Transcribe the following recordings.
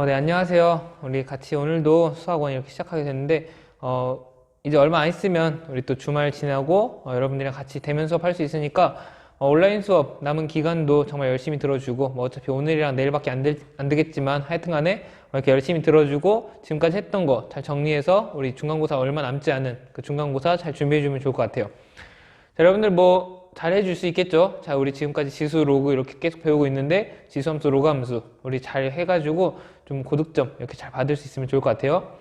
네, 안녕하세요. 우리 같이 오늘도 수학원 이렇게 시작하게 됐는데, 이제 얼마 안 있으면 우리 또 주말 지나고, 여러분들이랑 같이 대면 수업 할 수 있으니까, 온라인 수업 남은 기간도 정말 열심히 들어주고, 뭐 어차피 오늘이랑 내일밖에 안 되겠지만, 하여튼 간에 이렇게 열심히 들어주고, 지금까지 했던 거 잘 정리해서 우리 중간고사 얼마 남지 않은 그 중간고사 잘 준비해주면 좋을 것 같아요. 자, 여러분들 뭐 잘 해줄 수 있겠죠? 자, 우리 지금까지 지수, 로그 이렇게 계속 배우고 있는데 지수 함수, 로그 함수 우리 잘 해가지고 좀 고득점 이렇게 잘 받을 수 있으면 좋을 것 같아요.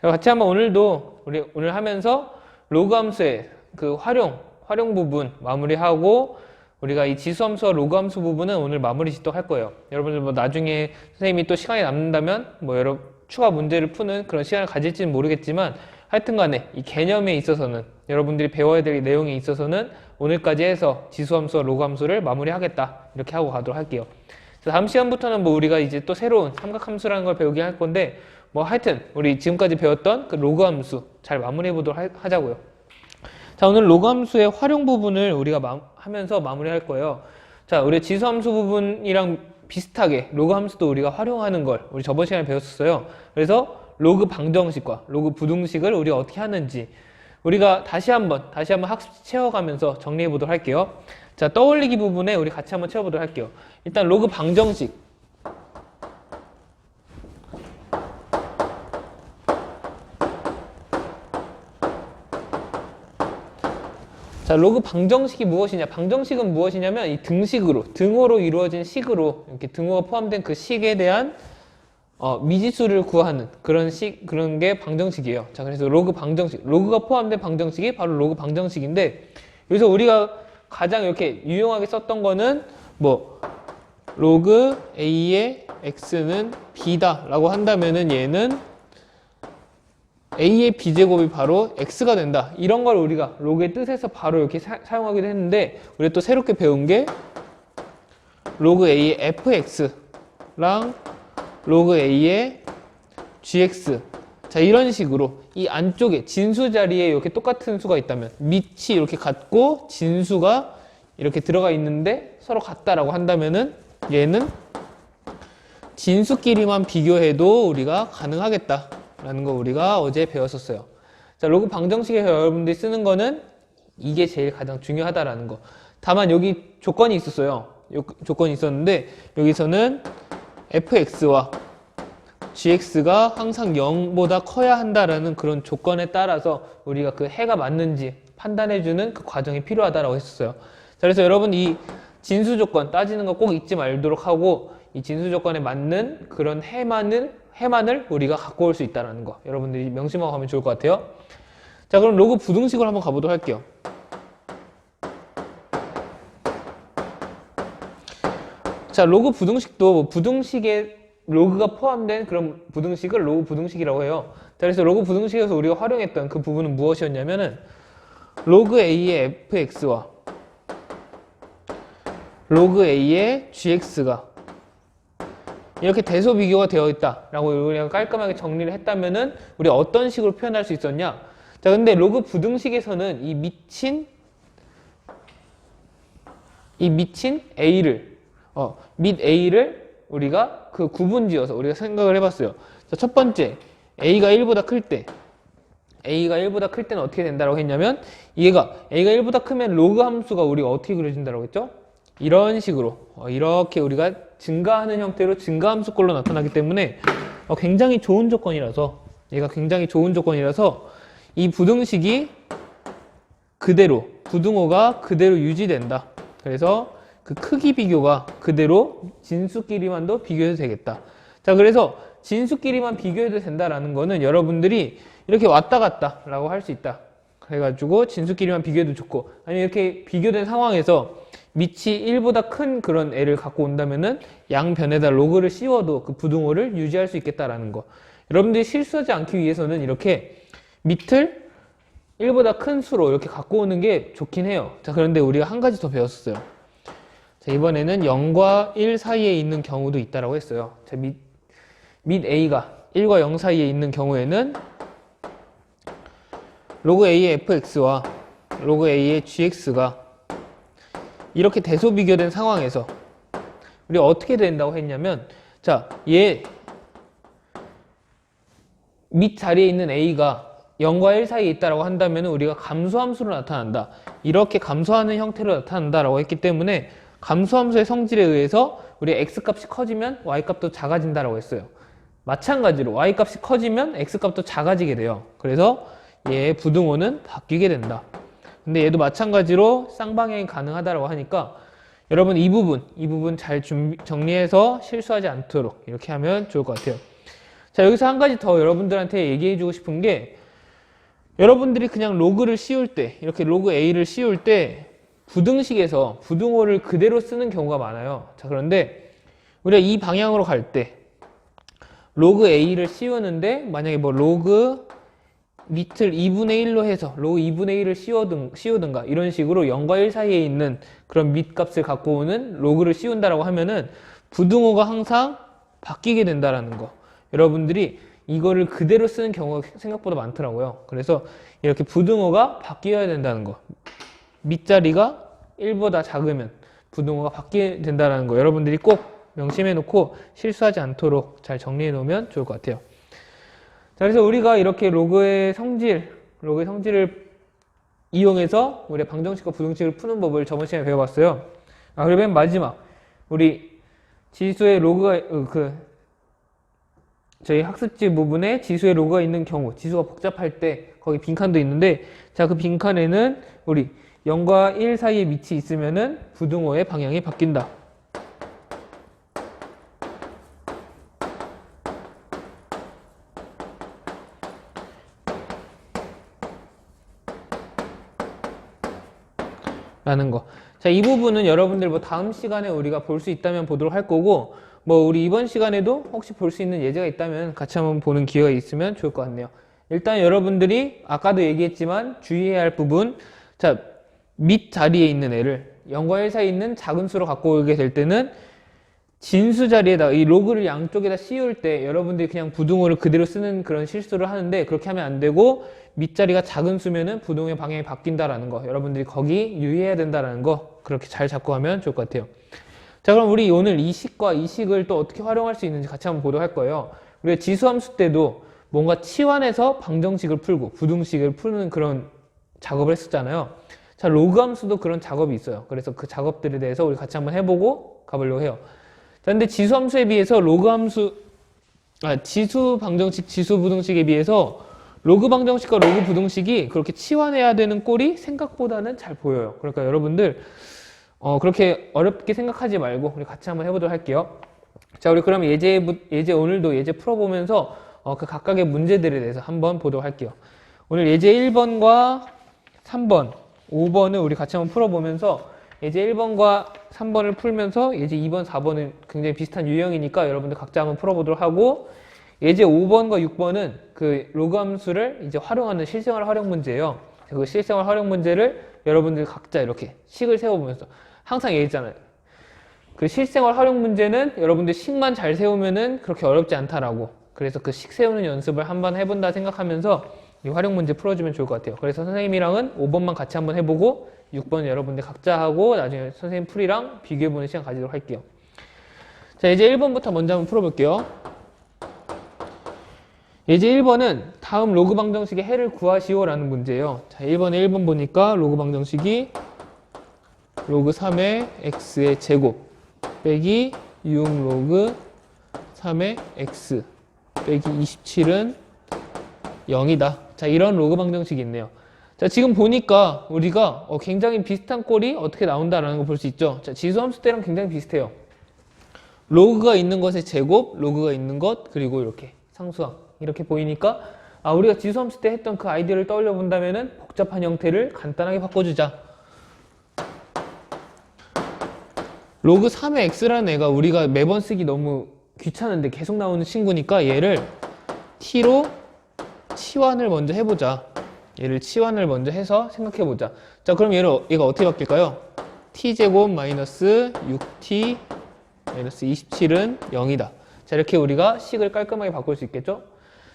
자, 같이 한번 오늘도 우리 오늘 하면서 로그 함수의 그 활용 부분 마무리하고 우리가 이 지수 함수와 로그 함수 부분은 오늘 마무리 짓도록 할 거예요. 여러분들 뭐 나중에 선생님이 또 시간이 남는다면 뭐 여러 추가 문제를 푸는 그런 시간을 가질지는 모르겠지만 하여튼 간에 이 개념에 있어서는 여러분들이 배워야 될 내용에 있어서는 오늘까지 해서 지수함수와 로그함수를 마무리하겠다 이렇게 하고 가도록 할게요. 다음 시간부터는 뭐 우리가 이제 또 새로운 삼각함수라는 걸 배우게 할 건데 뭐 하여튼 우리 지금까지 배웠던 그 로그함수 잘 마무리해 보도록 하자고요. 자, 오늘 로그함수의 활용 부분을 우리가 하면서 마무리할 거예요. 자, 우리 지수함수 부분이랑 비슷하게 로그함수도 우리가 활용하는 걸 우리 저번 시간에 배웠었어요. 그래서 로그 방정식과 로그 부등식을 우리가 어떻게 하는지 우리가 다시 한번 학습 채워가면서 정리해 보도록 할게요. 자, 떠올리기 부분에 우리 같이 한번 채워보도록 할게요. 일단 로그 방정식. 자, 로그 방정식이 무엇이냐? 방정식은 무엇이냐면 이 등호로 이루어진 식으로 이렇게 등호가 포함된 그 식에 대한 미지수를 구하는 그런 게 방정식이에요. 자, 그래서 로그 방정식, 로그가 포함된 방정식이 바로 로그 방정식인데, 여기서 우리가 가장 이렇게 유용하게 썼던 거는 뭐 로그 a의 x는 b다 라고 한다면은 얘는 a의 b제곱이 바로 x가 된다. 이런 걸 우리가 로그의 뜻에서 바로 이렇게 사용하기도 했는데, 우리가 또 새롭게 배운 게 로그 a의 fx랑 로그 a의 gx. 자, 이런 식으로 이 안쪽에 진수 자리에 이렇게 똑같은 수가 있다면 밑이 이렇게 같고 진수가 이렇게 들어가 있는데 서로 같다라고 한다면은 얘는 진수끼리만 비교해도 우리가 가능하겠다라는 거 우리가 어제 배웠었어요. 자, 로그 방정식에서 여러분들이 쓰는 거는 이게 제일 가장 중요하다라는 거. 다만 여기 조건이 있었어요. 조건이 있었는데 여기서는 fx와 gx가 항상 0보다 커야 한다라는 그런 조건에 따라서 우리가 그 해가 맞는지 판단해주는 그 과정이 필요하다라고 했었어요. 자, 그래서 여러분 이 진수 조건 따지는 거 꼭 잊지 말도록 하고 이 진수 조건에 맞는 그런 해만을 우리가 갖고 올 수 있다는 거 여러분들이 명심하고 가면 좋을 것 같아요. 자, 그럼 로그 부등식으로 한번 가보도록 할게요. 자, 로그 부등식도 부등식에 로그가 포함된 그런 부등식을 로그 부등식이라고 해요. 자, 그래서 로그 부등식에서 우리가 활용했던 그 부분은 무엇이었냐면은 로그 a의 fx와 로그 a의 gx가 이렇게 대소 비교가 되어 있다라고 우리가 깔끔하게 정리를 했다면은 우리 어떤 식으로 표현할 수 있었냐? 자, 근데 로그 부등식에서는 이 미친 a를 밑 a를 우리가 그 구분지어서 우리가 생각을 해봤어요. 자, 첫 번째 a가 1보다 클 때는 어떻게 된다고 했냐면 얘가 a가 1보다 크면 로그 함수가 우리가 어떻게 그려진다고 했죠? 이런 식으로 이렇게 우리가 증가하는 형태로 증가함수꼴로 나타나기 때문에 굉장히 좋은 조건이라서 얘가 굉장히 좋은 조건이라서 이 부등식이 그대로 부등호가 그대로 유지된다. 그래서 그 크기 비교가 그대로 진수끼리만도 비교해도 되겠다. 자, 그래서 진수끼리만 비교해도 된다라는 거는 여러분들이 이렇게 왔다 갔다 라고 할 수 있다. 그래가지고 진수끼리만 비교해도 좋고, 아니면 이렇게 비교된 상황에서 밑이 1보다 큰 그런 애를 갖고 온다면은 양변에다 로그를 씌워도 그 부등호를 유지할 수 있겠다라는 거. 여러분들이 실수하지 않기 위해서는 이렇게 밑을 1보다 큰 수로 이렇게 갖고 오는 게 좋긴 해요. 자, 그런데 우리가 한 가지 더 배웠었어요. 자, 이번에는 0과 1 사이에 있는 경우도 있다라고 했어요. 자, 밑 a가 1과 0 사이에 있는 경우에는 로그 a의 fx와 로그 a의 gx가 이렇게 대소 비교된 상황에서 우리가 어떻게 된다고 했냐면, 자, 얘 밑 자리에 있는 a가 0과 1 사이에 있다라고 한다면 우리가 감소함수로 나타난다. 이렇게 감소하는 형태로 나타난다라고 했기 때문에 감소함수의 성질에 의해서 우리 x값이 커지면 y값도 작아진다라고 했어요. 마찬가지로 y값이 커지면 x값도 작아지게 돼요. 그래서 얘의 부등호는 바뀌게 된다. 근데 얘도 마찬가지로 쌍방향이 가능하다라고 하니까 여러분 이 부분 잘 정리해서 실수하지 않도록 이렇게 하면 좋을 것 같아요. 자, 여기서 한 가지 더 여러분들한테 얘기해주고 싶은 게 여러분들이 그냥 로그를 씌울 때 이렇게 로그 a를 씌울 때 부등식에서 부등호를 그대로 쓰는 경우가 많아요. 자, 그런데 우리가 이 방향으로 갈 때 로그 a를 씌우는데 만약에 뭐 로그 밑을 2분의 1로 해서 로그 2분의 1을 씌우든가 이런 식으로 0과 1 사이에 있는 그런 밑값을 갖고 오는 로그를 씌운다라고 하면은 부등호가 항상 바뀌게 된다라는 거. 여러분들이 이거를 그대로 쓰는 경우가 생각보다 많더라고요. 그래서 이렇게 부등호가 바뀌어야 된다는 거. 밑자리가 1보다 작으면 부등호가 바뀌게 된다는 거. 여러분들이 꼭 명심해 놓고 실수하지 않도록 잘 정리해 놓으면 좋을 것 같아요. 자, 그래서 우리가 이렇게 로그의 성질을 이용해서 우리 방정식과 부등식을 푸는 법을 저번 시간에 배워봤어요. 그리고 맨 마지막 우리 지수의 로그가 저희 학습지 부분에 지수의 로그가 있는 경우, 지수가 복잡할 때 거기 빈칸도 있는데, 자, 그 빈칸에는 우리 0과 1 사이에 밑이 있으면은 부등호의 방향이 바뀐다. 라는 거. 자, 이 부분은 여러분들 뭐 다음 시간에 우리가 볼 수 있다면 보도록 할 거고, 뭐 우리 이번 시간에도 혹시 볼 수 있는 예제가 있다면 같이 한번 보는 기회가 있으면 좋을 것 같네요. 일단 여러분들이 아까도 얘기했지만 주의해야 할 부분, 자, 밑 자리에 있는 애를 0과 1 사이에 있는 작은 수로 갖고 오게 될 때는 진수 자리에다 이 로그를 양쪽에다 씌울 때 여러분들이 그냥 부등호를 그대로 쓰는 그런 실수를 하는데 그렇게 하면 안 되고 밑자리가 작은 수면은 부등호의 방향이 바뀐다라는 거, 여러분들이 거기 유의해야 된다라는 거 그렇게 잘 잡고 하면 좋을 것 같아요. 자, 그럼 우리 오늘 이 식과 이 식을 또 어떻게 활용할 수 있는지 같이 한번 보도록 할 거예요. 우리가 지수함수 때도 뭔가 치환해서 방정식을 풀고 부등식을 푸는 그런 작업을 했었잖아요. 자, 로그함수도 그런 작업이 있어요. 그래서 그 작업들에 대해서 우리 같이 한번 해보고 가보려고 해요. 자, 근데 지수함수에 비해서 지수 방정식, 지수 부등식에 비해서 로그 방정식과 로그 부등식이 그렇게 치환해야 되는 꼴이 생각보다는 잘 보여요. 그러니까 여러분들 그렇게 어렵게 생각하지 말고 우리 같이 한번 해보도록 할게요. 자, 우리 그럼 오늘도 예제 풀어보면서 그 각각의 문제들에 대해서 한번 보도록 할게요. 오늘 예제 1번과 3번, 5번을 우리 같이 한번 풀어보면서 예제 1번과 3번을 풀면서 예제 2번, 4번은 굉장히 비슷한 유형이니까 여러분들 각자 한번 풀어보도록 하고, 예제 5번과 6번은 그 로그 함수를 이제 활용하는 실생활 활용 문제예요. 그 실생활 활용 문제를 여러분들 각자 이렇게 식을 세워보면서 항상 얘기했잖아요. 그 실생활 활용 문제는 여러분들 식만 잘 세우면은 그렇게 어렵지 않다라고. 그래서 그 식 세우는 연습을 한번 해본다 생각하면서 이 활용 문제 풀어주면 좋을 것 같아요. 그래서 선생님이랑은 5번만 같이 한번 해보고 6번 여러분들 각자 하고 나중에 선생님 풀이랑 비교해보는 시간 가지도록 할게요. 자, 예제 1번부터 먼저 한번 풀어볼게요. 예제 1번은 다음 로그 방정식의 해를 구하시오 라는 문제예요. 자, 1번에 1번 보니까 로그 방정식이 로그 3의 x의 제곱 빼기 6 로그 3의 x 빼기 27은 0이다. 자, 이런 로그 방정식이 있네요. 자, 지금 보니까 우리가 굉장히 비슷한 꼴이 어떻게 나온다라는 걸 볼 수 있죠. 자, 지수함수 때랑 굉장히 비슷해요. 로그가 있는 것의 제곱, 로그가 있는 것, 그리고 이렇게 상수항 이렇게 보이니까 우리가 지수함수 때 했던 그 아이디어를 떠올려 본다면은 복잡한 형태를 간단하게 바꿔주자. 로그 3의 x라는 애가 우리가 매번 쓰기 너무 귀찮은데 계속 나오는 친구니까 얘를 t로 치환을 먼저 해보자. 얘를 치환을 먼저 해서 생각해보자. 자, 그럼 얘가 어떻게 바뀔까요? t제곱 마이너스 6t 마이너스 27은 0이다. 자, 이렇게 우리가 식을 깔끔하게 바꿀 수 있겠죠?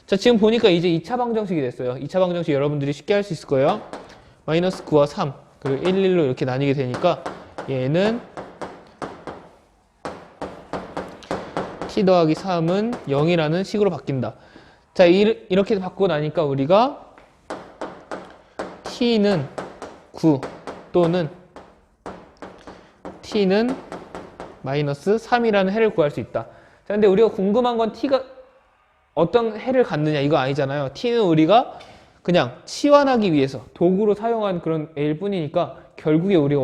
자, 지금 보니까 이제 2차 방정식이 됐어요. 2차 방정식 여러분들이 쉽게 할 수 있을 거예요. 마이너스 9와 3 그리고 1, 1로 이렇게 나뉘게 되니까 얘는 t 더하기 3은 0이라는 식으로 바뀐다. 자, 이렇게 바꾸고 나니까 우리가 t는 9 또는 t는 마이너스 3이라는 해를 구할 수 있다. 자, 근데 우리가 궁금한 건 t가 어떤 해를 갖느냐 이거 아니잖아요. t는 우리가 그냥 치환하기 위해서 도구로 사용한 그런 애일 뿐이니까 결국에 우리가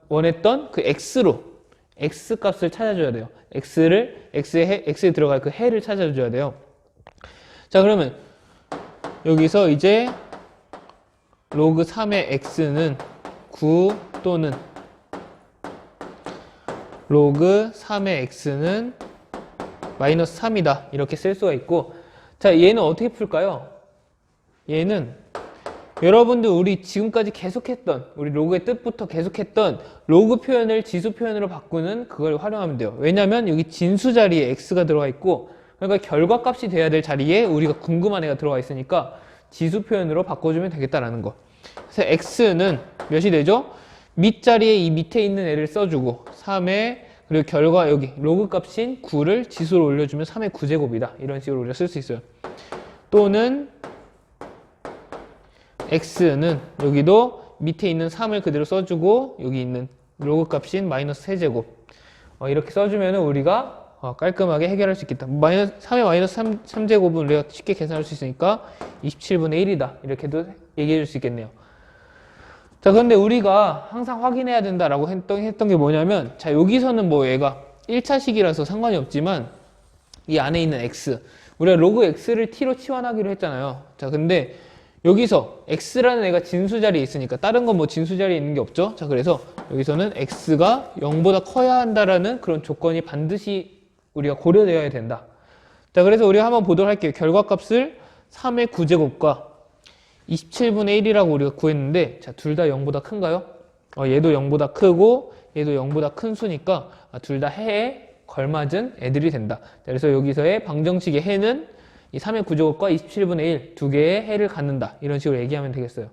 원했던 그 x로 x 값을 찾아줘야 돼요. x에 들어갈 그 해를 찾아줘야 돼요. 자, 그러면 여기서 이제 로그 3의 x는 9 또는 로그 3의 x는 마이너스 3이다. 이렇게 쓸 수가 있고, 자, 얘는 어떻게 풀까요? 얘는 여러분들 우리 지금까지 계속했던 우리 로그의 뜻부터 계속했던 로그 표현을 지수 표현으로 바꾸는 그걸 활용하면 돼요. 왜냐면 여기 진수 자리에 x가 들어가 있고, 그러니까 결과값이 돼야 될 자리에 우리가 궁금한 애가 들어가 있으니까 지수 표현으로 바꿔주면 되겠다라는 거. 그래서 x는 몇이 되죠? 밑자리에 이 밑에 있는 애를 써주고 3의 그리고 결과 여기 로그 값인 9를 지수로 올려주면 3의 9제곱이다. 이런 식으로 우리가 쓸 수 있어요. 또는 x는 여기도 밑에 있는 3을 그대로 써주고 여기 있는 로그 값인 마이너스 3제곱 이렇게 써주면 우리가 깔끔하게 해결할 수 있겠다. 3의 마이너스 3제곱은 우리가 쉽게 계산할 수 있으니까 27분의 1이다. 이렇게도 얘기해 줄 수 있겠네요. 자, 그런데 우리가 항상 확인해야 된다라고 했던 게 뭐냐면, 자, 여기서는 뭐 얘가 1차식이라서 상관이 없지만 이 안에 있는 x, 우리가 로그 x를 t로 치환하기로 했잖아요. 자, 근데 여기서 x라는 애가 진수 자리에 있으니까 다른 건 뭐 진수 자리에 있는 게 없죠. 자, 그래서 여기서는 x가 0보다 커야 한다라는 그런 조건이 반드시 우리가 고려되어야 된다. 자, 그래서 우리가 한번 보도록 할게요. 결과값을 3의 9제곱과 27분의 1이라고 우리가 구했는데, 자, 둘 다 0보다 큰가요? 얘도 0보다 크고 얘도 0보다 큰 수니까 둘 다 해에 걸맞은 애들이 된다. 자, 그래서 여기서의 방정식의 해는 이 3의 9제곱과 27분의 1 두 개의 해를 갖는다. 이런 식으로 얘기하면 되겠어요.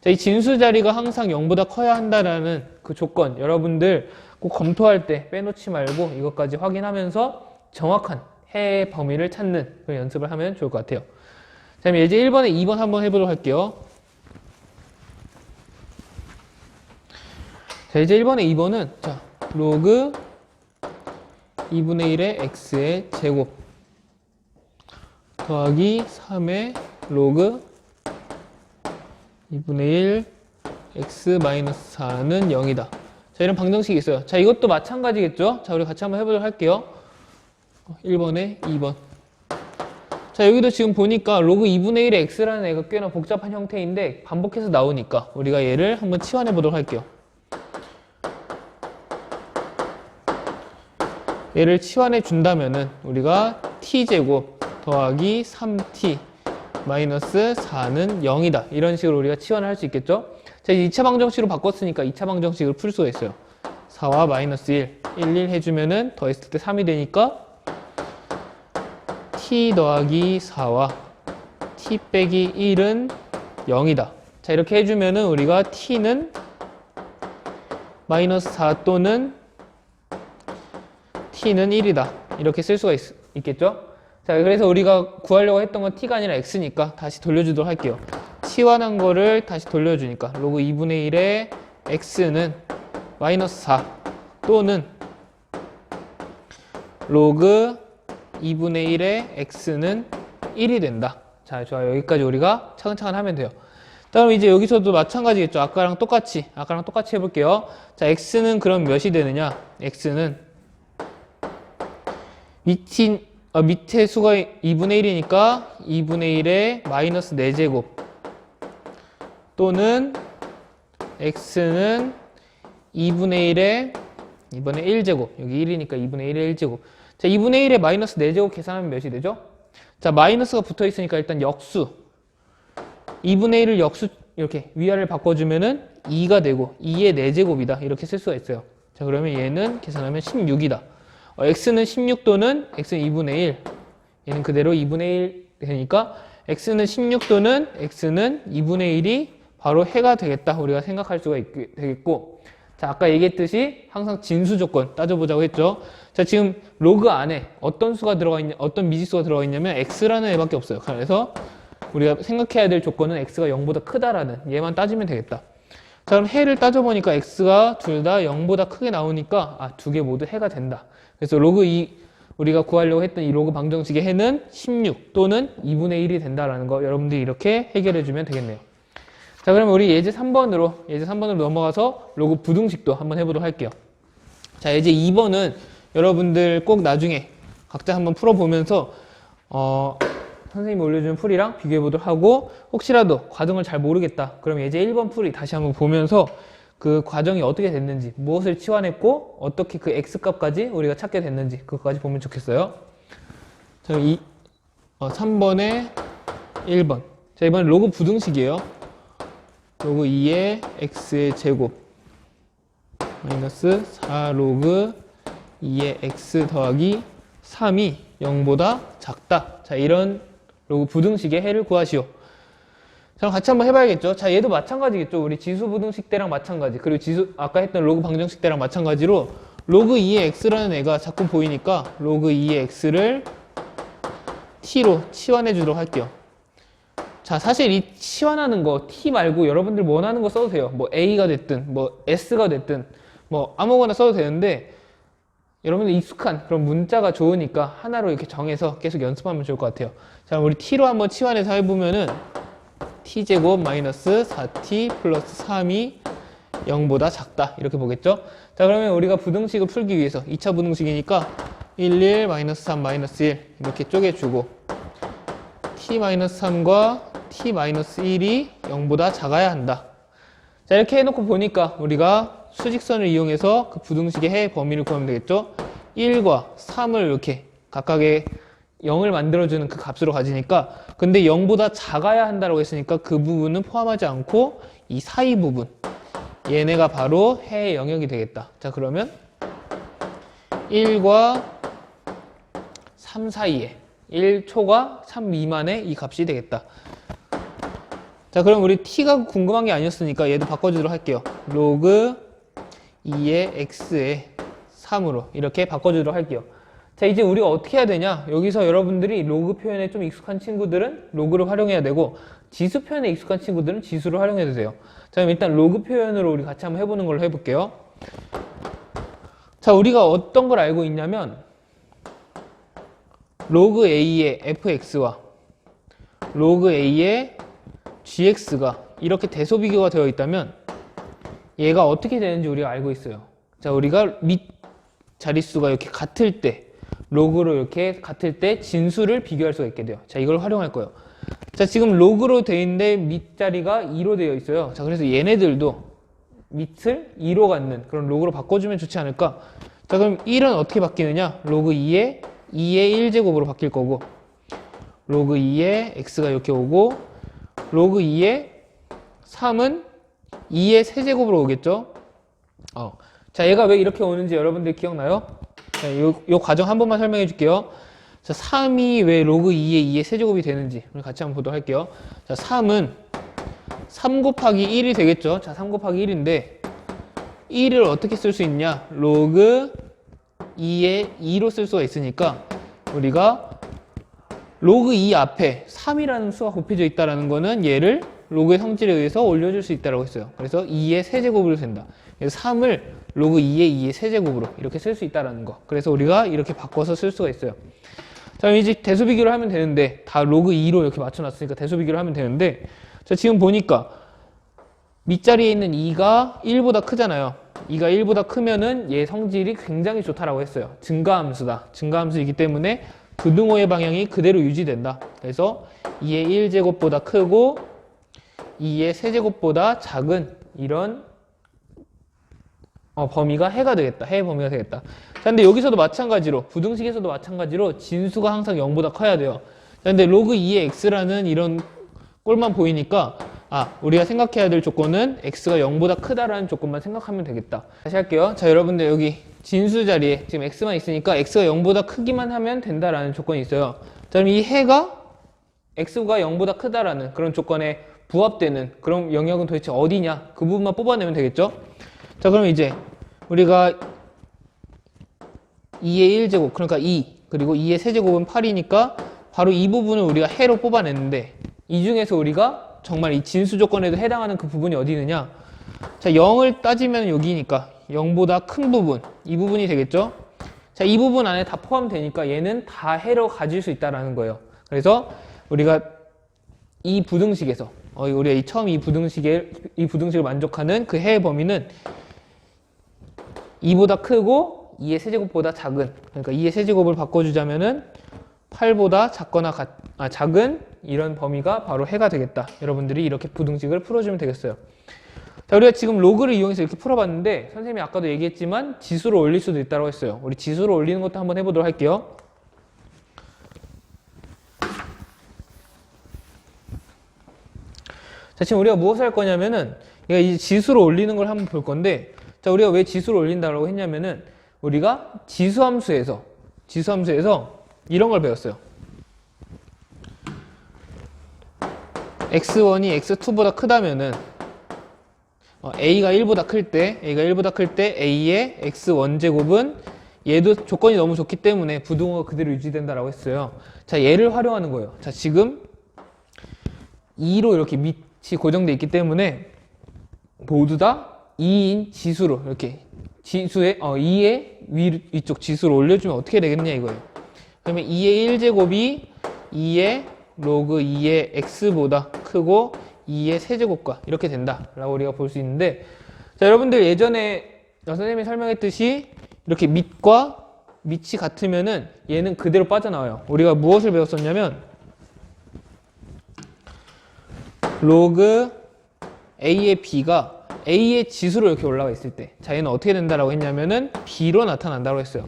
자, 이 진수 자리가 항상 0보다 커야 한다라는 그 조건, 여러분들 꼭 검토할 때 빼놓지 말고 이것까지 확인하면서 정확한 해의 범위를 찾는 그런 연습을 하면 좋을 것 같아요. 자, 그럼 이제 1번에 2번 한번 해보도록 할게요. 자, 이제 1번에 2번은 자, 로그 2분의 1의 x의 제곱 더하기 3의 로그 2분의 1 x 마이너스 4는 0이다. 자, 이런 방정식이 있어요. 자, 이것도 마찬가지겠죠? 자, 우리 같이 한번 해보도록 할게요. 1번에 2번. 자, 여기도 지금 보니까 로그 2분의 1의 x라는 애가 꽤나 복잡한 형태인데 반복해서 나오니까 우리가 얘를 한번 치환해 보도록 할게요. 얘를 치환해 준다면은 우리가 t제곱 더하기 3t 마이너스 4는 0이다. 이런 식으로 우리가 치환을 할 수 있겠죠? 자, 2차 방정식으로 바꿨으니까 2차 방정식을 풀 수가 있어요. 4와 마이너스 1 해주면은 더했을 때 3이 되니까 t 더하기 4와 t 빼기 1은 0이다. 자, 이렇게 해주면은 우리가 t는 마이너스 4 또는 t는 1이다. 이렇게 쓸 수가 있겠죠? 자, 그래서 우리가 구하려고 했던 건 t가 아니라 x니까 다시 돌려주도록 할게요. 치환한 거를 다시 돌려주니까 로그 2분의 1의 x는 마이너스 4 또는 로그 2분의 1의 x는 1이 된다. 자, 좋아요. 여기까지 우리가 차근차근 하면 돼요. 그럼 이제 여기서도 마찬가지겠죠. 아까랑 똑같이 해볼게요. 자, x는 그럼 몇이 되느냐? x는 밑에 수가 2분의 1이니까 2분의 1의 마이너스 4제곱 또는 x는 2분의 1의 이번에 1제곱 여기 1이니까 2분의 1의 1제곱. 자, 2분의 1의 마이너스 4제곱 계산하면 몇이 되죠? 자, 마이너스가 붙어 있으니까 일단 역수 2분의 1을 역수 이렇게 위아래를 바꿔주면은 2가 되고 2의 4제곱이다. 이렇게 쓸 수가 있어요. 자, 그러면 얘는 계산하면 16이다. x는 16 또는 x는 2분의 1 얘는 그대로 2분의 1 되니까 x는 16 또는 x는 2분의 1이 바로 해가 되겠다. 우리가 생각할 수가 되겠고, 자, 아까 얘기했듯이 항상 진수 조건 따져보자고 했죠. 자, 지금 로그 안에 어떤 수가 들어가 있냐, 어떤 미지수가 들어가 있냐면 x라는 애밖에 없어요. 그래서 우리가 생각해야 될 조건은 x가 0보다 크다라는 얘만 따지면 되겠다. 자, 그럼 해를 따져보니까 x가 둘 다 0보다 크게 나오니까 아, 두 개 모두 해가 된다. 그래서 로그 2 우리가 구하려고 했던 이 로그 방정식의 해는 16 또는 2분의 1이 된다라는 거 여러분들이 이렇게 해결해 주면 되겠네요. 자, 그러면 우리 예제 3번으로 넘어가서 로그 부등식도 한번 해보도록 할게요. 자, 예제 2번은 여러분들 꼭 나중에 각자 한번 풀어보면서 선생님이 올려주는 풀이랑 비교해보도록 하고, 혹시라도 과정을 잘 모르겠다 그럼 예제 1번 풀이 다시 한번 보면서 그 과정이 어떻게 됐는지, 무엇을 치환했고 어떻게 그 x값까지 우리가 찾게 됐는지 그것까지 보면 좋겠어요. 자, 3번에 1번. 자, 이번엔 로그 부등식이에요. 로그 2의 x의 제곱 마이너스 4로그 2의 x 더하기 3이 0보다 작다. 자, 이런 로그 부등식의 해를 구하시오. 자, 같이 한번 해봐야겠죠. 자, 얘도 마찬가지겠죠. 우리 지수 부등식 때랑 마찬가지. 그리고 아까 했던 로그 방정식 때랑 마찬가지로 로그 2의 x라는 애가 자꾸 보이니까 로그 2의 x를 t로 치환해 주도록 할게요. 자, 사실 이 치환하는 거 t 말고 여러분들 원하는 거 써도 돼요. 뭐 a가 됐든 뭐 s가 됐든 뭐 아무거나 써도 되는데, 여러분들 익숙한 그런 문자가 좋으니까 하나로 이렇게 정해서 계속 연습하면 좋을 것 같아요. 자, 우리 t로 한번 치환해서 해보면은 t제곱 마이너스 4t 플러스 3이 0보다 작다 이렇게 보겠죠. 자, 그러면 우리가 부등식을 풀기 위해서 2차 부등식이니까 1 마이너스 3 마이너스 1 이렇게 쪼개주고, t 마이너스 3과 t 마이너스 1이 0보다 작아야 한다. 자, 이렇게 해놓고 보니까 우리가 수직선을 이용해서 그 부등식의 해 범위를 구하면 되겠죠. 1과 3을 이렇게 각각의 0을 만들어주는 그 값으로 가지니까, 근데 0보다 작아야 한다고 했으니까 그 부분은 포함하지 않고 이 사이 부분, 얘네가 바로 해의 영역이 되겠다. 자, 그러면 1과 3 사이에 1초과 3 미만의 이 값이 되겠다. 자, 그럼 우리 t가 궁금한 게 아니었으니까 얘도 바꿔주도록 할게요. 로그 2의 x에 3으로 이렇게 바꿔주도록 할게요. 자, 이제 우리가 어떻게 해야 되냐? 여기서 여러분들이 로그 표현에 좀 익숙한 친구들은 로그를 활용해야 되고, 지수 표현에 익숙한 친구들은 지수를 활용해도 돼요. 자, 그럼 일단 로그 표현으로 우리 같이 한번 해보는 걸로 해볼게요. 자, 우리가 어떤 걸 알고 있냐면 로그 a의 fx와 로그 a의 gx가 이렇게 대소 비교가 되어 있다면 얘가 어떻게 되는지 우리가 알고 있어요. 자, 우리가 밑 자릿수가 이렇게 같을 때, 로그로 이렇게 같을 때 진수를 비교할 수가 있게 돼요. 자, 이걸 활용할 거예요. 자, 지금 로그로 되어 있는데 밑자리가 2로 되어 있어요. 자, 그래서 얘네들도 밑을 2로 갖는 그런 로그로 바꿔주면 좋지 않을까? 자, 그럼 1은 어떻게 바뀌느냐? 로그 2의 1제곱으로 바뀔 거고, 로그 2의 x가 이렇게 오고, 로그 2의 3은 2의 세제곱으로 오겠죠? 자, 얘가 왜 이렇게 오는지 여러분들 기억나요? 자, 요 과정 한 번만 설명해 줄게요. 자, 3이 왜 로그 2의 세제곱이 되는지 우리 같이 한번 보도록 할게요. 자, 3은 3 곱하기 1이 되겠죠? 자, 3 곱하기 1인데 1을 어떻게 쓸 수 있냐? 로그 2의 2로 쓸 수가 있으니까 우리가 로그 2 앞에 3이라는 수가 곱해져 있다는 거는 얘를 로그의 성질에 의해서 올려줄 수 있다고 했어요. 그래서 2의 세제곱으로 된다. 그래서 3을 로그 2의 세제곱으로 이렇게 쓸 수 있다는 거. 그래서 우리가 이렇게 바꿔서 쓸 수가 있어요. 자, 이제 대소비교를 하면 되는데, 다 로그 2로 이렇게 맞춰놨으니까 대소비교를 하면 되는데, 자, 지금 보니까 밑자리에 있는 2가 1보다 크잖아요. 2가 1보다 크면은 얘 성질이 굉장히 좋다라고 했어요. 증가함수다. 증가함수이기 때문에 부등호의 방향이 그대로 유지된다. 그래서 2의 1제곱보다 크고 2의 세제곱보다 작은 이런 범위가 해가 되겠다. 해의 범위가 되겠다. 자, 근데 여기서도 마찬가지로, 부등식에서도 마찬가지로 진수가 항상 0보다 커야 돼요. 자, 근데 로그 2의 x라는 이런 꼴만 보이니까 우리가 생각해야 될 조건은 x가 0보다 크다라는 조건만 생각하면 되겠다. 다시 할게요. 자, 여러분들 여기 진수 자리에 지금 x만 있으니까 x가 0보다 크기만 하면 된다라는 조건이 있어요. 자, 그럼 이 해가 x가 0보다 크다라는 그런 조건에 부합되는 그런 영역은 도대체 어디냐? 그 부분만 뽑아내면 되겠죠? 자, 그럼 이제 우리가 2의 1제곱, 그러니까 2, 그리고 2의 세제곱은 8이니까 바로 이 부분을 우리가 해로 뽑아냈는데, 이 중에서 우리가 정말 이 진수 조건에도 해당하는 그 부분이 어디 있느냐? 자, 0을 따지면 여기니까 0보다 큰 부분, 이 부분이 되겠죠? 자, 이 부분 안에 다 포함되니까 얘는 다 해로 가질 수 있다라는 거예요. 그래서 우리가 이 부등식에서 우리가 처음 이 부등식을 만족하는 그 해의 범위는 2보다 크고 2의 세제곱보다 작은, 그러니까 2의 세제곱을 바꿔주자면은 8보다 작은 이런 범위가 바로 해가 되겠다. 여러분들이 이렇게 부등식을 풀어주면 되겠어요. 자, 우리가 지금 로그를 이용해서 이렇게 풀어봤는데 선생님이 아까도 얘기했지만 지수로 올릴 수도 있다고 했어요. 우리 지수로 올리는 것도 한번 해보도록 할게요. 자, 지금 우리가 무엇을 할 거냐면은 얘가 이제 지수로 올리는 걸 한번 볼 건데, 자, 우리가 왜 지수로 올린다고 했냐면은 우리가 지수함수에서 이런 걸 배웠어요. x1이 x2보다 크다면은 a가 1보다 클 때 a의 x1제곱은 얘도 조건이 너무 좋기 때문에 부등호가 그대로 유지된다라고 했어요. 자, 얘를 활용하는 거예요. 자, 지금 2로 이렇게 밑이 고정돼 있기 때문에 모두 다 2인 지수로 이렇게 지수의 2의 위쪽 지수로 올려주면 어떻게 되겠냐 이거예요. 그러면 2의 1제곱이 2의 로그 2의 x보다 크고 2의 세제곱과 이렇게 된다라고 우리가 볼 수 있는데, 자, 여러분들 예전에 선생님이 설명했듯이 이렇게 밑이 같으면은 얘는 그대로 빠져나와요. 우리가 무엇을 배웠었냐면 로그 a의 b가 a의 지수로 이렇게 올라가 있을 때, 자, 얘는 어떻게 된다라고 했냐면은 b로 나타난다고 했어요.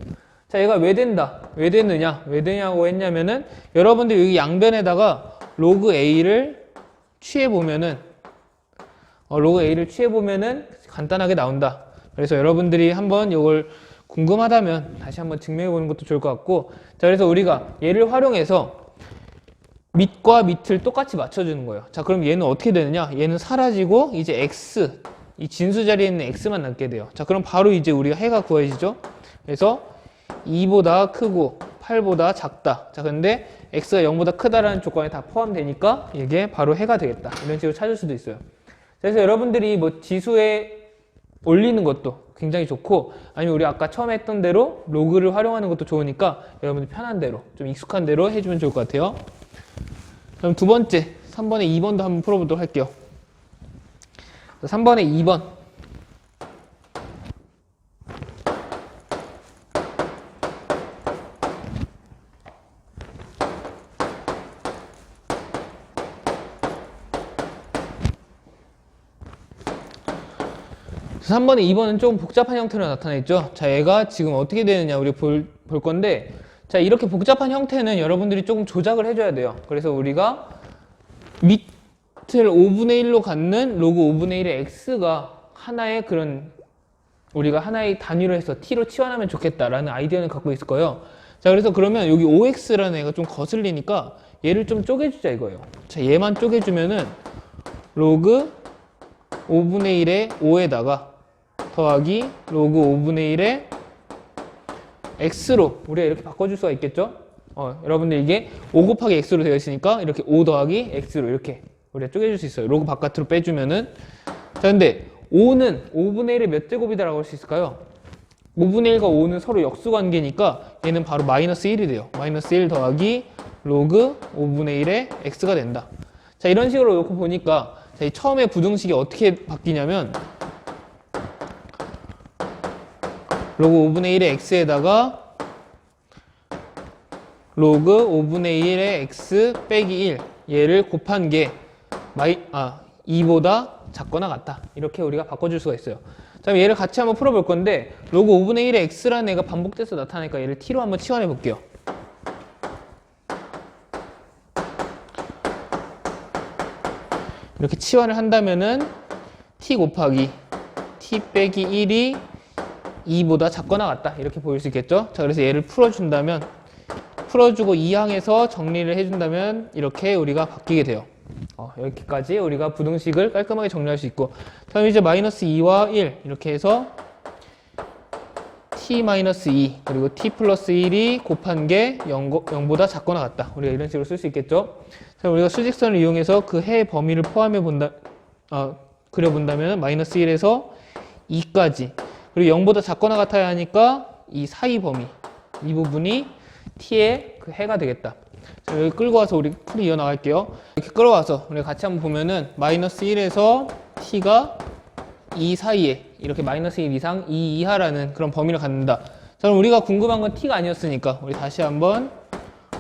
자, 얘가 왜 되냐고 했냐면은 여러분들 여기 양변에다가 로그 a를 취해보면은 간단하게 나온다. 그래서 여러분들이 한번 이걸 궁금하다면 다시 한번 증명해보는 것도 좋을 것 같고, 자, 그래서 우리가 얘를 활용해서 밑과 밑을 똑같이 맞춰주는 거예요. 자, 그럼 얘는 어떻게 되느냐? 얘는 사라지고 이제 x, 이 진수 자리에 있는 x만 남게 돼요. 자, 그럼 바로 이제 우리가 해가 구해지죠? 그래서 2보다 크고 8보다 작다. 자, 근데 x가 0보다 크다라는 조건에 다 포함되니까 이게 바로 해가 되겠다. 이런 식으로 찾을 수도 있어요. 그래서 여러분들이 뭐 지수에 올리는 것도 굉장히 좋고, 아니면 우리 아까 처음에 했던 대로 로그를 활용하는 것도 좋으니까 여러분들 편한 대로, 좀 익숙한 대로 해주면 좋을 것 같아요. 그럼 두 번째, 3번에 2번도 한번 풀어보도록 할게요. 3번에 2번. 그래서 3번에 2번은 조금 복잡한 형태로 나타나 있죠. 자, 얘가 지금 어떻게 되느냐 우리 볼 건데, 자, 이렇게 복잡한 형태는 여러분들이 조금 조작을 해줘야 돼요. 그래서 우리가 밑을 5분의 1로 갖는 로그 5분의 1의 x가 우리가 하나의 단위로 해서 t로 치환하면 좋겠다라는 아이디어는 갖고 있을 거예요. 자, 그래서 그러면 여기 5x라는 애가 좀 거슬리니까 얘를 좀 쪼개주자 이거예요. 자, 얘만 쪼개주면은 로그 5분의 1의 5에다가 더하기 로그 5분의 1의 x로 우리가 이렇게 바꿔줄 수가 있겠죠? 여러분들 이게 5 곱하기 x로 되어 있으니까 이렇게 5 더하기 x로 이렇게 우리가 쪼개줄 수 있어요. 로그 바깥으로 빼주면은. 자, 근데 5는 5분의 1의 몇 제곱이다라고 할 수 있을까요? 5분의 1과 5는 서로 역수관계니까 얘는 바로 마이너스 1이 돼요. 마이너스 1 더하기 로그 5분의 1의 x가 된다. 자, 이런 식으로 놓고 보니까 자, 이 처음에 부등식이 어떻게 바뀌냐면 로그 5분의 1의 x에다가 로그 5분의 1의 x 빼기 1 얘를 곱한 게 2보다 작거나 같다. 이렇게 우리가 바꿔줄 수가 있어요. 자, 얘를 같이 한번 풀어볼 건데 로그 5분의 1의 x라는 애가 반복돼서 나타나니까 얘를 t로 한번 치환해 볼게요. 이렇게 치환을 한다면은 t 곱하기 t 빼기 1이 2보다 작거나 같다. 이렇게 보일 수 있겠죠? 자, 그래서 얘를 풀어주고 2항에서 정리를 해준다면 이렇게 우리가 바뀌게 돼요. 여기까지 우리가 부등식을 깔끔하게 정리할 수 있고, 다음 이제 마이너스 2와 1 이렇게 해서 t-2 그리고 t 플러스 1이 곱한 게 0보다 작거나 같다. 우리가 이런 식으로 쓸 수 있겠죠. 자, 우리가 수직선을 이용해서 그 해의 범위를 포함해 본다, 그려본다면 마이너스 1에서 2까지, 그리고 0보다 작거나 같아야 하니까 이 사이 범위, 이 부분이 t의 그 해가 되겠다. 자, 여기 끌고 와서 우리 풀이 이어나갈게요. 이렇게 끌어와서 우리가 같이 한번 보면은 마이너스 1에서 t가 2 사이에 이렇게 마이너스 1 이상 2 이하라는 그런 범위를 갖는다. 자, 그럼 우리가 궁금한 건 t가 아니었으니까 우리 다시 한번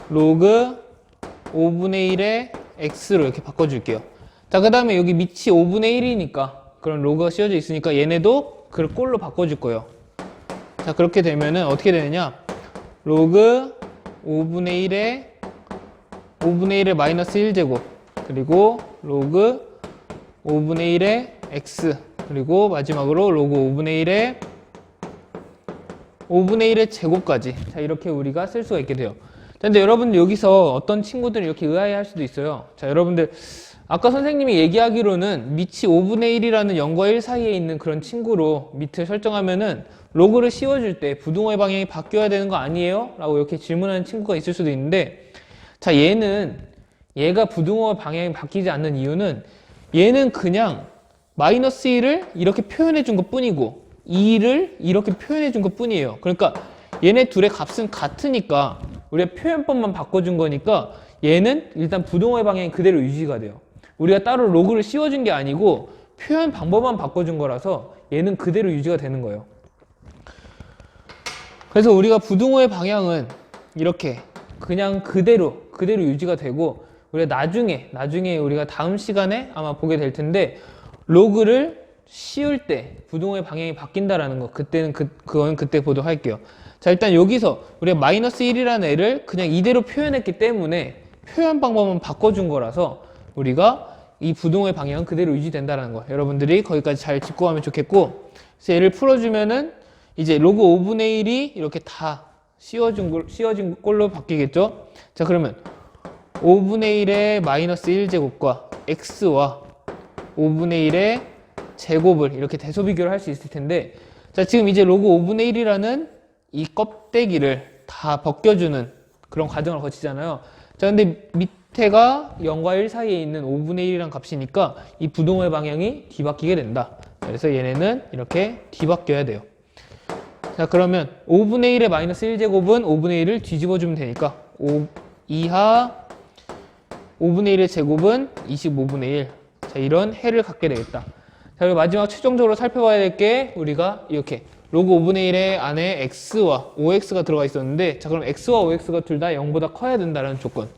로그 5분의 1의 x로 이렇게 바꿔줄게요. 자, 그 다음에 여기 밑이 5분의 1이니까 그런 로그가 씌워져 있으니까 얘네도 그걸 꼴로 바꿔줄 거예요. 자, 그렇게 되면은 어떻게 되느냐, 로그 5분의 1의 마이너스 1제곱 그리고 로그 5분의 1의 x 그리고 마지막으로 로그 5분의 1의 제곱까지. 자, 이렇게 우리가 쓸 수가 있게 돼요. 자, 근데 여러분들 여기서 어떤 친구들이 이렇게 의아해 할 수도 있어요. 자, 여러분들 아까 선생님이 얘기하기로는 밑이 5분의 1이라는 0과 1 사이에 있는 그런 친구로 밑을 설정하면은 로그를 씌워줄 때 부등호의 방향이 바뀌어야 되는 거 아니에요? 라고 이렇게 질문하는 친구가 있을 수도 있는데, 자, 얘가 부등호의 방향이 바뀌지 않는 이유는 얘는 그냥 마이너스 1을 이렇게 표현해 준 것 뿐이고 2를 이렇게 표현해 준 것 뿐이에요. 그러니까 얘네 둘의 값은 같으니까 우리가 표현법만 바꿔준 거니까 얘는 일단 부등호의 방향이 그대로 유지가 돼요. 우리가 따로 로그를 씌워준 게 아니고 표현 방법만 바꿔준 거라서 얘는 그대로 유지가 되는 거예요. 그래서 우리가 부등호의 방향은 이렇게 그냥 그대로 유지가 되고, 우리가 나중에 우리가 다음 시간에 아마 보게 될 텐데 로그를 씌울 때 부등호의 방향이 바뀐다라는 거, 그때는 그건 그때 보도록 할게요. 자, 일단 여기서 우리가 마이너스 1이라는 애를 그냥 이대로 표현했기 때문에 표현 방법은 바꿔준 거라서 우리가 이 부등호의 방향은 그대로 유지된다는 거, 여러분들이 거기까지 잘 짚고 가면 좋겠고, 그래서 얘를 풀어주면은 이제 로그 5분의 1이 이렇게 다 씌워진 꼴로 바뀌겠죠. 자, 그러면 5분의 1의 마이너스 1제곱과 x와 5분의 1의 제곱을 이렇게 대소 비교를 할 수 있을 텐데, 자, 지금 이제 로그 5분의 1이라는 이 껍데기를 다 벗겨주는 그런 과정을 거치잖아요. 자, 근데 밑에가 0과 1 사이에 있는 5분의 1이란 값이니까 이 부등호의 방향이 뒤바뀌게 된다. 그래서 얘네는 이렇게 뒤바뀌어야 돼요. 자, 그러면 5분의 1의 마이너스 1제곱은 5분의 1을 뒤집어주면 되니까 5 이하 5분의 1의 제곱은 25분의 1. 자, 이런 해를 갖게 되겠다. 자, 그리고 마지막 최종적으로 살펴봐야 될 게 우리가 이렇게 로그 5분의 1의 안에 x와 5x가 들어가 있었는데, 자, 그럼 x와 5x가 둘 다 0보다 커야 된다는 조건.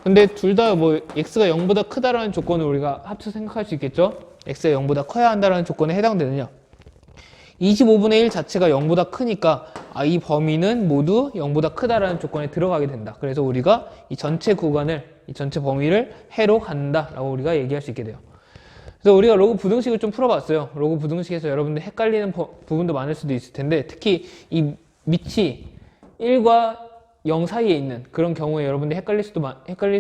근데 둘 다 뭐 x가 0보다 크다라는 조건을 우리가 합쳐 생각할 수 있겠죠? x가 0보다 커야 한다는 조건에 해당되느냐? 25분의 1 자체가 0보다 크니까 이 범위는 모두 0보다 크다라는 조건에 들어가게 된다. 그래서 우리가 이 전체 구간을, 이 전체 범위를 해로 갖는다라고 우리가 얘기할 수 있게 돼요. 그래서 우리가 로그 부등식을 좀 풀어봤어요. 로그 부등식에서 여러분들 헷갈리는 부분도 많을 수도 있을 텐데, 특히 이 밑이 1과 0 사이에 있는 그런 경우에 여러분들 헷갈릴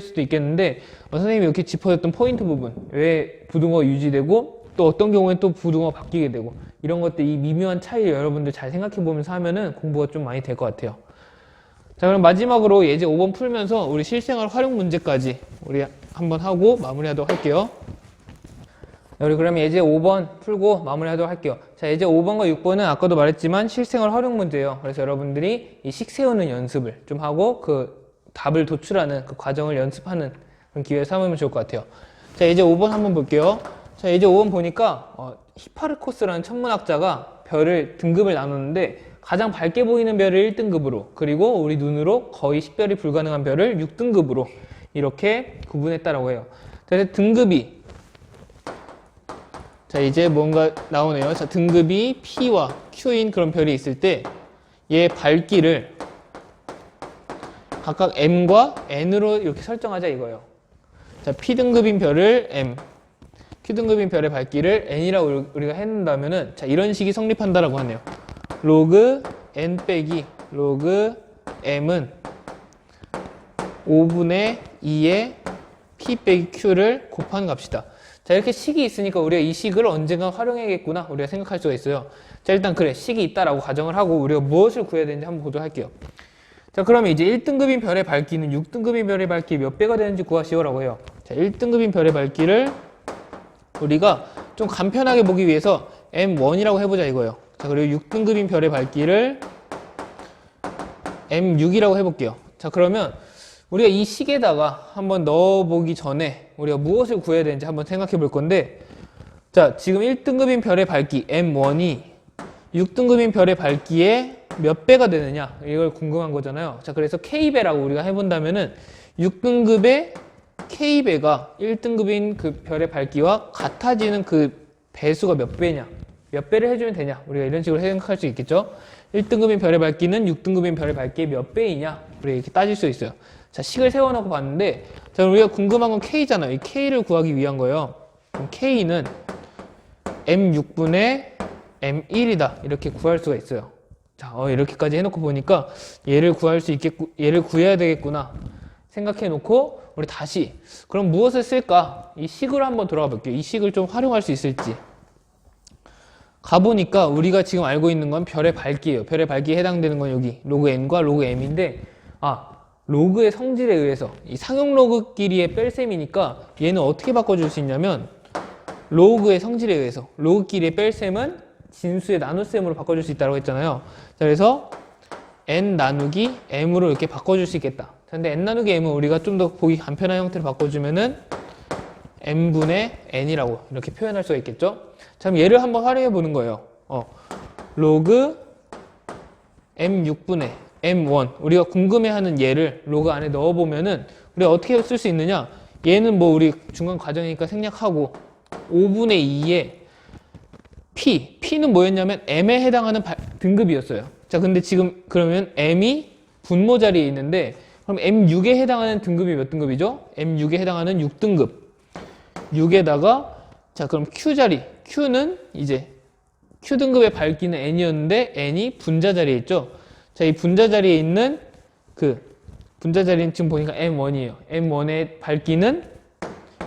수도 있겠는데, 선생님이 이렇게 짚어줬던 포인트 부분, 왜 부등호가 유지되고 또 어떤 경우엔 또 부등호가 바뀌게 되고, 이런 것들, 이 미묘한 차이를 여러분들 잘 생각해 보면서 하면은 공부가 좀 많이 될 것 같아요. 자, 그럼 마지막으로 예제 5번 풀면서 우리 실생활 활용 문제까지 우리 한번 하고 마무리하도록 할게요. 우리 그럼 예제 5번 풀고 마무리하도록 할게요. 자, 예제 5번과 6번은 아까도 말했지만 실생활 활용 문제예요. 그래서 여러분들이 이 식 세우는 연습을 좀 하고 그 답을 도출하는 그 과정을 연습하는 그런 기회를 삼으면 좋을 것 같아요. 자, 예제 5번 한번 볼게요. 자, 예제 5번 보니까 히파르코스라는 천문학자가 별을 등급을 나눴는데, 가장 밝게 보이는 별을 1등급으로, 그리고 우리 눈으로 거의 식별이 불가능한 별을 6등급으로 이렇게 구분했다라고 해요. 자, 등급이, 자, 이제 뭔가 나오네요. 자, 등급이 P와 Q인 그런 별이 있을 때 얘 밝기를 각각 M과 N으로 이렇게 설정하자 이거예요. 자, P등급인 별을 M, Q등급인 별의 밝기를 N이라고 우리가 해놓는다면은, 자, 이런 식이 성립한다라고 하네요. 로그 N 빼기 로그 M은 5분의 2의 P 빼기 Q를 곱한 값이다. 자, 이렇게 식이 있으니까 우리가 이 식을 언젠가 활용해야겠구나 우리가 생각할 수가 있어요. 자, 일단 그래 식이 있다라고 가정을 하고 우리가 무엇을 구해야 되는지 한번 보도록 할게요. 자, 그러면 이제 1등급인 별의 밝기는 6등급인 별의 밝기 몇 배가 되는지 구하시오라고 해요. 자, 1등급인 별의 밝기를 우리가 좀 간편하게 보기 위해서 M1이라고 해보자 이거예요. 자, 그리고 6등급인 별의 밝기를 M6이라고 해볼게요. 자, 그러면 우리가 이 식에다가 한번 넣어보기 전에 우리가 무엇을 구해야 되는지 한번 생각해 볼 건데, 자, 지금 1등급인 별의 밝기 M1이 6등급인 별의 밝기에 몇 배가 되느냐 이걸 궁금한 거잖아요. 자, 그래서 K배라고 우리가 해본다면은 6등급의 K배가 1등급인 그 별의 밝기와 같아지는 그 배수가 몇 배냐, 몇 배를 해주면 되냐, 우리가 이런 식으로 생각할 수 있겠죠. 1등급인 별의 밝기는 6등급인 별의 밝기의 몇 배이냐 우리가 이렇게 따질 수 있어요. 자, 식을 세워놓고 봤는데, 자, 우리가 궁금한 건 K잖아요. 이 K를 구하기 위한 거예요. 그럼 K는 M6분의 M1이다 이렇게 구할 수가 있어요. 자, 이렇게까지 해놓고 보니까 얘를 구할 수 있겠고, 얘를 구해야 되겠구나 생각해 놓고 우리 다시 그럼 무엇을 쓸까? 이 식으로 한번 돌아가 볼게요. 이 식을 좀 활용할 수 있을지. 가보니까 우리가 지금 알고 있는 건 별의 밝기예요. 별의 밝기에 해당되는 건 여기 로그 n과 로그 m인데, 로그의 성질에 의해서 이 상용 로그끼리의 뺄셈이니까 얘는 어떻게 바꿔줄 수 있냐면 로그의 성질에 의해서 로그끼리의 뺄셈은 진수의 나눗셈으로 바꿔줄 수 있다고 했잖아요. 자, 그래서 n 나누기 m으로 이렇게 바꿔줄 수 있겠다. 근데 n 나누기 m은 우리가 좀 더 보기 간편한 형태로 바꿔주면은 m분의 n이라고 이렇게 표현할 수가 있겠죠. 자, 그럼 얘를 한번 활용해 보는 거예요. 로그 m6분의 m1, 우리가 궁금해하는 얘를 로그 안에 넣어보면은 우리가 어떻게 쓸 수 있느냐, 얘는 뭐 우리 중간 과정이니까 생략하고 5분의 2의 P는 뭐였냐면 M에 해당하는 등급이었어요. 자, 근데 지금 그러면 M이 분모 자리에 있는데, 그럼 M6에 해당하는 등급이 몇 등급이죠? M6에 해당하는 6등급. 6에다가, 자, 그럼 Q 자리. Q는 이제 Q등급의 밝기는 N이었는데 N이 분자 자리에 있죠? 자, 이 분자 자리에 있는 분자 자리는 지금 보니까 M1이에요. M1의 밝기는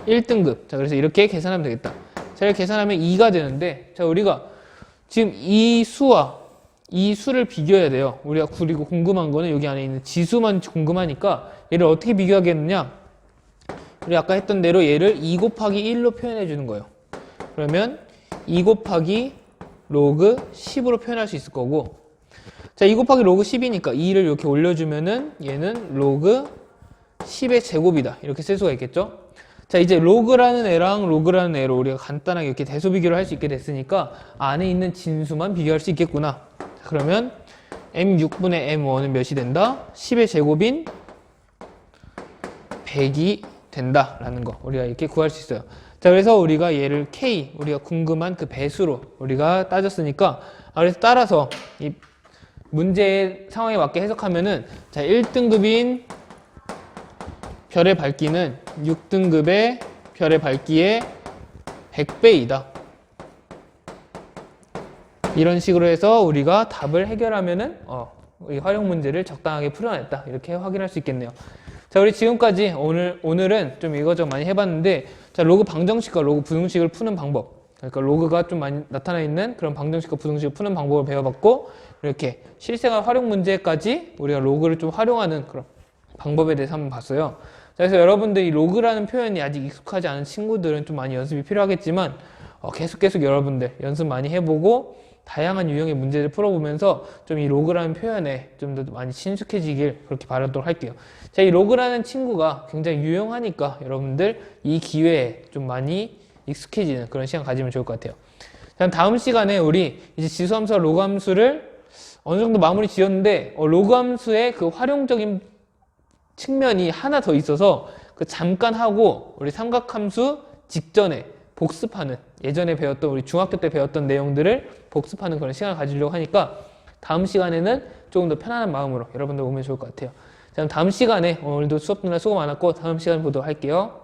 1등급. 자, 그래서 이렇게 계산하면 되겠다. 자, 이렇게 계산하면 2가 되는데, 자, 우리가 지금 이 수와 이 수를 비교해야 돼요. 우리가 그리고 궁금한 거는 여기 안에 있는 지수만 궁금하니까 얘를 어떻게 비교하겠느냐? 우리 아까 했던 대로 얘를 2 곱하기 1로 표현해 주는 거예요. 그러면 2 곱하기 로그 10으로 표현할 수 있을 거고, 자, 2 곱하기 로그 10이니까 2를 이렇게 올려주면은 얘는 로그 10의 제곱이다 이렇게 쓸 수가 있겠죠. 자, 이제 로그라는 애랑 로그라는 애로 우리가 간단하게 이렇게 대소 비교를 할 수 있게 됐으니까 안에 있는 진수만 비교할 수 있겠구나. 자, 그러면 m6분의 m1은 몇이 된다? 10의 제곱인 100이 된다라는 거 우리가 이렇게 구할 수 있어요. 자, 그래서 우리가 얘를 K, 우리가 궁금한 그 배수로 우리가 따졌으니까, 그래서 따라서 이 문제의 상황에 맞게 해석하면은, 자, 1등급인 별의 밝기는 6등급의 별의 밝기의 100배이다. 이런 식으로 해서 우리가 답을 해결하면은 이 활용 문제를 적당하게 풀어냈다 이렇게 확인할 수 있겠네요. 자, 우리 지금까지 오늘은 좀 이것저것 많이 해봤는데, 자, 로그 방정식과 로그 부등식을 푸는 방법, 그러니까 로그가 좀 많이 나타나 있는 그런 방정식과 부등식을 푸는 방법을 배워봤고, 이렇게 실생활 활용 문제까지 우리가 로그를 좀 활용하는 그런 방법에 대해서 한번 봤어요. 자, 그래서 여러분들이 로그라는 표현이 아직 익숙하지 않은 친구들은 좀 많이 연습이 필요하겠지만, 계속 여러분들 연습 많이 해보고 다양한 유형의 문제를 풀어보면서 좀 이 로그라는 표현에 좀 더 많이 친숙해지길 그렇게 바라도록 할게요. 자, 이 로그라는 친구가 굉장히 유용하니까 여러분들 이 기회에 좀 많이 익숙해지는 그런 시간 가지면 좋을 것 같아요. 자, 다음 시간에 우리 이제 지수함수와 로그함수를 어느 정도 마무리 지었는데, 로그함수의 그 활용적인 측면이 하나 더 있어서 그 잠깐 하고 우리 삼각함수 직전에 복습하는, 예전에 배웠던 우리 중학교 때 배웠던 내용들을 복습하는 그런 시간을 가지려고 하니까 다음 시간에는 조금 더 편안한 마음으로 여러분들 오면 좋을 것 같아요. 자, 그럼 다음 시간에 오늘도 수업 듣느라 수고 많았고 다음 시간에 보도록 할게요.